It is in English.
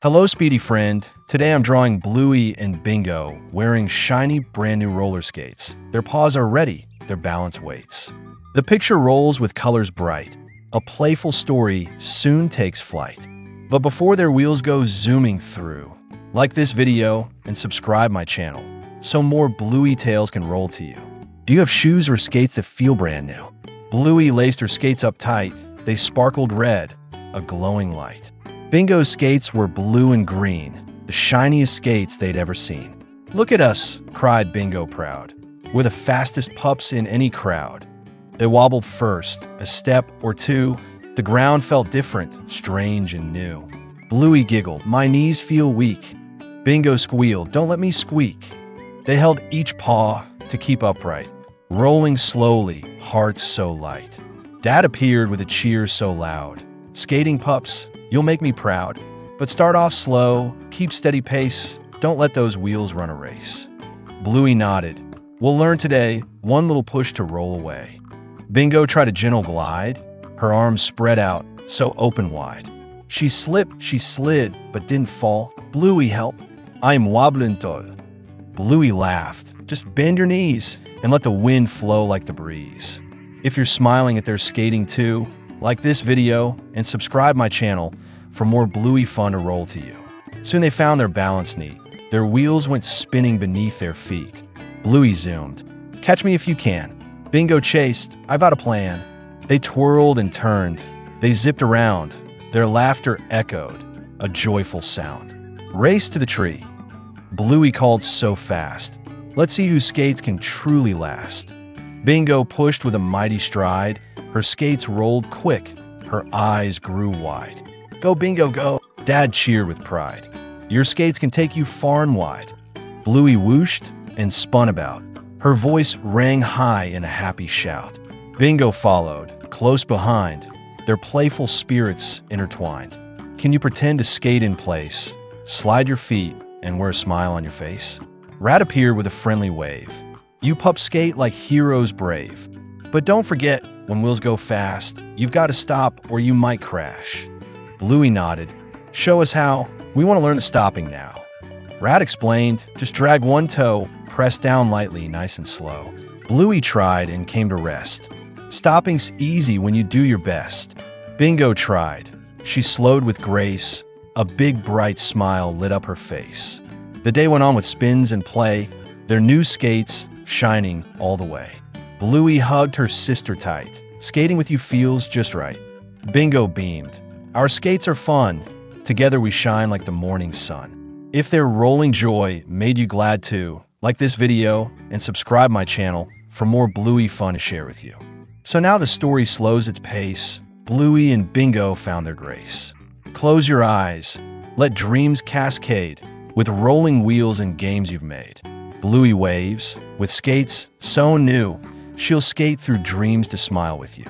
Hello, speedy friend. Today I'm drawing Bluey and Bingo wearing shiny brand new roller skates. Their paws are ready, their balance waits. The picture rolls with colors bright. A playful story soon takes flight. But before their wheels go zooming through, like this video and subscribe my channel so more Bluey tales can roll to you. Do you have shoes or skates that feel brand new? Bluey laced her skates up tight. They sparkled red, a glowing light. Bingo's skates were blue and green, the shiniest skates they'd ever seen. "Look at us," cried Bingo proud. "We're the fastest pups in any crowd." They wobbled first, a step or two. The ground felt different, strange and new. Bluey giggled, "My knees feel weak." Bingo squealed, "Don't let me squeak." They held each paw to keep upright, rolling slowly, hearts so light. Dad appeared with a cheer so loud. "Skating pups, you'll make me proud. But start off slow, keep steady pace, don't let those wheels run a race." Bluey nodded. "We'll learn today, one little push to roll away." Bingo tried a gentle glide, her arms spread out, so open wide. She slipped, she slid, but didn't fall. "Bluey, help, I'm wobbling tall." Bluey laughed. "Just bend your knees and let the wind flow like the breeze." If you're smiling at their skating too, like this video and subscribe my channel for more Bluey fun to roll to you. Soon they found their balance neat. Their wheels went spinning beneath their feet. Bluey zoomed. "Catch me if you can." Bingo chased. "I've got a plan." They twirled and turned. They zipped around. Their laughter echoed, a joyful sound. "Race to the tree." Bluey called so fast. "Let's see whose skates can truly last." Bingo pushed with a mighty stride. Her skates rolled quick. Her eyes grew wide. "Go, Bingo, go!" Dad cheered with pride. "Your skates can take you far and wide." Bluey whooshed and spun about. Her voice rang high in a happy shout. Bingo followed, close behind, their playful spirits intertwined. Can you pretend to skate in place, slide your feet, and wear a smile on your face? Rat appeared with a friendly wave. "You pups skate like heroes brave. But don't forget, when wheels go fast, you've got to stop or you might crash." Bluey nodded. "Show us how. We want to learn the stopping now." Rat explained, "Just drag one toe, press down lightly, nice and slow." Bluey tried and came to rest. "Stopping's easy when you do your best." Bingo tried. She slowed with grace. A big bright smile lit up her face. The day went on with spins and play, their new skates shining all the way. Bluey hugged her sister tight. "Skating with you feels just right." Bingo beamed. "Our skates are fun. Together we shine like the morning sun." If their rolling joy made you glad too, like this video and subscribe my channel for more Bluey fun to share with you. So now the story slows its pace. Bluey and Bingo found their grace. Close your eyes. Let dreams cascade with rolling wheels and games you've made. Bluey waves with skates so new. She'll skate through dreams to smile with you.